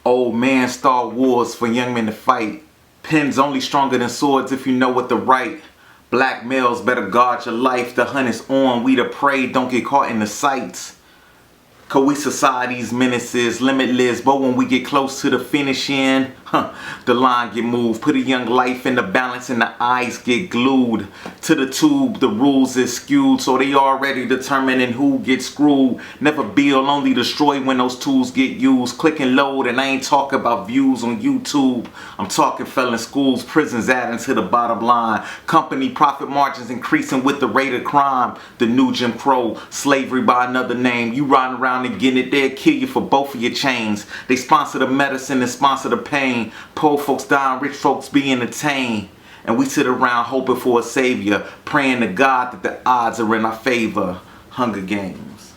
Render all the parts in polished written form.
Old man start wars for young men to fight. Pens only stronger than swords if you know what to write. Black males better guard your life. The hunt is on, we the prey, don't get caught in the sights. Cause we society's menaces, limitless, but when we get close to the finishing, the line get moved. Put a young life in the balance and the eyes get glued to the tube. The rules is skewed, so they already determining who gets screwed. Never build, only destroy when those tools get used. Click and load, and I ain't talking about views on YouTube. I'm talking felon schools, prisons adding to the bottom line. Company profit margins increasing with the rate of crime. The new Jim Crow, slavery by another name. You riding around and getting it, they'll kill you for both of your chains. They sponsor the medicine and sponsor the pain. Poor folks dying, rich folks be entertained. And we sit around hoping for a savior, praying to God that the odds are in our favor. Hunger Games.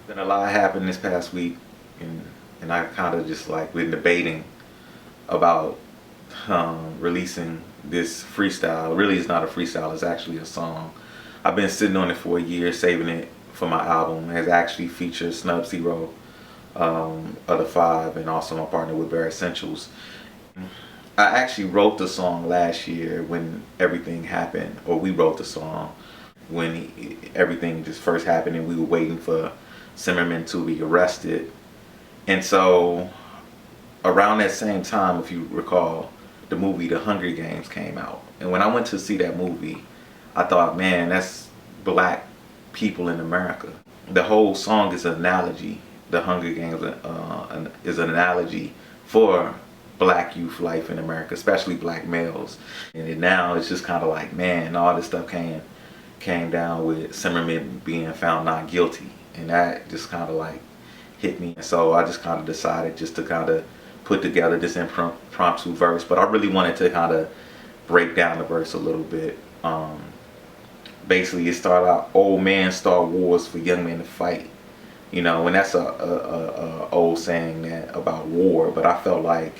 Been a lot happened this past week, and I kind of just like been debating about releasing this freestyle. Really, it's not a freestyle, it's actually a song. I've been sitting on it for a year, saving it for my album. It actually features Snub Zero, Other Five, and also my partner with Bare Essentials. I actually wrote the song last year when everything happened, or we wrote the song when everything just first happened and we were waiting for Zimmerman to be arrested. And so around that same time, if you recall, the movie The Hunger Games came out. And when I went to see that movie, I thought, man, that's black people in America. The whole song is an analogy. The Hunger Games is an analogy for black youth life in America, especially black males. And now it's just kind of like, man, all this stuff came down with Zimmerman being found not guilty. And that just kind of like hit me. So I just kind of decided just to kind of put together this impromptu verse, but I really wanted to kind of break down the verse a little bit. Basically, it started out, old man start wars for young men to fight. You know, and that's a old saying that about war, but I felt like,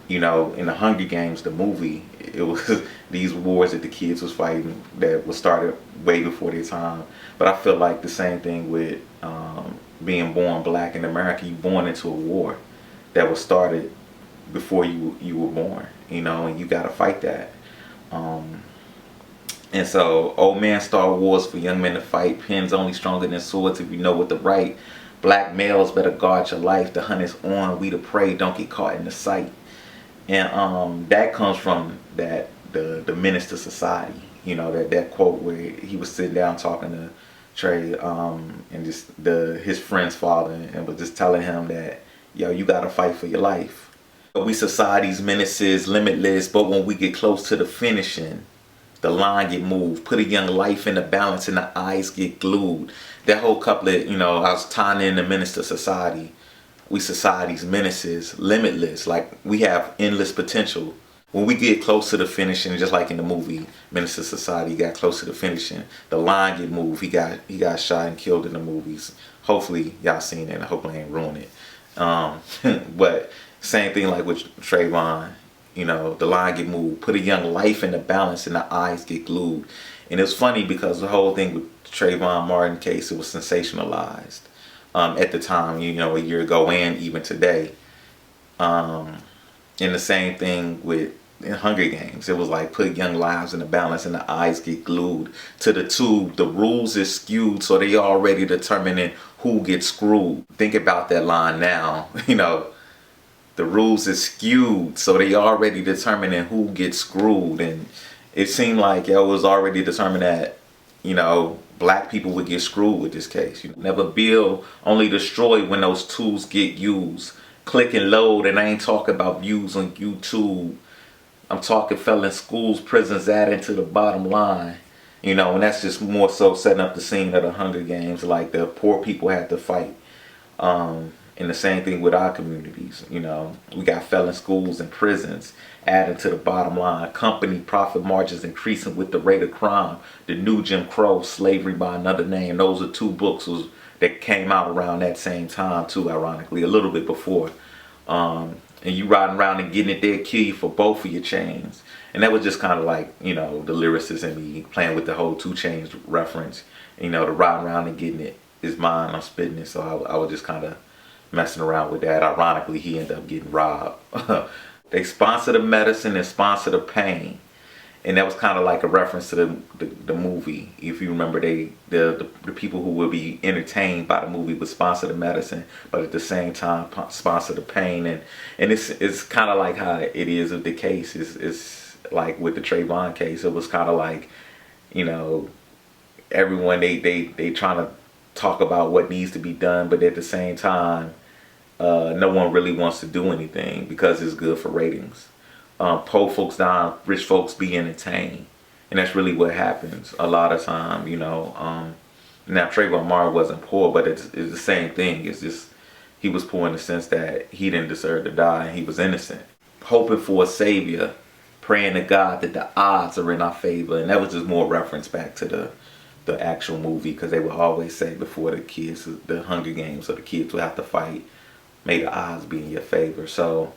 you know, in the Hunger Games, the movie, it was these wars that the kids was fighting that was started way before their time. But I feel like the same thing with being born black in America. You born into a war that was started before you were born, you know, and you got to fight that. And so, old man start wars for young men to fight. Pens only stronger than swords if you know what to write. Black males better guard your life. The hunt is on, we the prey, don't get caught in the sight. And that comes from that the menace to society. You know, that quote where he was sitting down talking to Trey and just his friend's father, and was just telling him that, yo, you gotta fight for your life. We society's menaces, limitless, but when we get close to the finishing, the line get moved. Put a young life in the balance and the eyes get glued. That whole couplet, you know, I was tying in the menace to society. We society's menaces, limitless, like we have endless potential. When we get close to the finishing, just like in the movie Menace to Society, got close to the finishing, the line get moved. He got shot and killed in the movies. Hopefully y'all seen it, and I hope I ain't ruined it. But same thing like with Trayvon, you know, the line get moved. Put a young life in the balance and the eyes get glued. And it's funny because the whole thing with Trayvon Martin case, it was sensationalized at the time, you know, a year ago and even today. And the same thing with in Hunger Games. It was like put young lives in the balance and the eyes get glued to the tube. The rules is skewed, so they already determining who gets screwed. Think about that line now. You know, the rules is skewed, so they already determining who gets screwed. And it seemed like it was already determined that, you know, black people would get screwed with this case. You know, never build, only destroy when those tools get used. Click and load, and I ain't talking about views on YouTube. I'm talking felon schools, prisons adding to the bottom line. You know, and that's just more so setting up the scene of the Hunger Games. Like the poor people had to fight. And the same thing with our communities. You know, we got felon schools and prisons adding to the bottom line. Company profit margins increasing with the rate of crime. The new Jim Crow, slavery by another name. Those are two books that came out around that same time too, ironically, a little bit before. and you riding around and getting it, they'll kill you for both of your chains. And that was just kind of like, you know, the lyricist and me playing with the whole 2 Chainz reference. You know, the riding around and getting it is mine, I'm spitting it. So I was just kind of messing around with that. Ironically, he ended up getting robbed. They sponsor the medicine and sponsor the pain. And that was kind of like a reference to the movie. If you remember, the people who would be entertained by the movie would sponsor the medicine, but at the same time sponsor the pain. And it's kind of like how it is with the case. It's like with the Trayvon case. It was kind of like, you know, everyone they trying to talk about what needs to be done, but at the same time, no one really wants to do anything because it's good for ratings. Poor folks down, rich folks be entertained, and that's really what happens a lot of time. You know, now Trayvon Martin wasn't poor, but it's the same thing. It's just he was poor in the sense that he didn't deserve to die, and he was innocent, hoping for a savior, praying to God that the odds are in our favor. And that was just more reference back to the actual movie, because they would always say before the Hunger Games, so the kids would have to fight, may the odds be in your favor. So,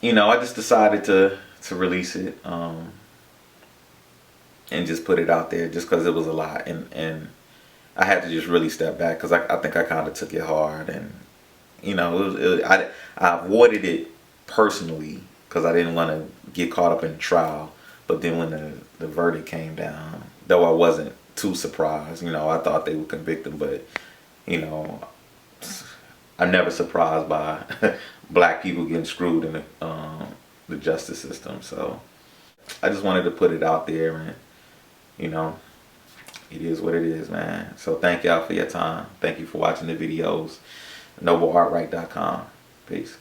you know, I just decided to release it and just put it out there just because it was a lot, and I had to just really step back because I think I kind of took it hard. And you know, I avoided it personally because I didn't want to get caught up in the trial. But then when the verdict came down, though I wasn't too surprised, you know, I thought they would convict him, but you know, I'm never surprised by black people getting screwed in the justice system. So I just wanted to put it out there, and you know, it is what it is, man. So thank y'all for your time. Thank you for watching the videos. NobleArtright.com. Peace.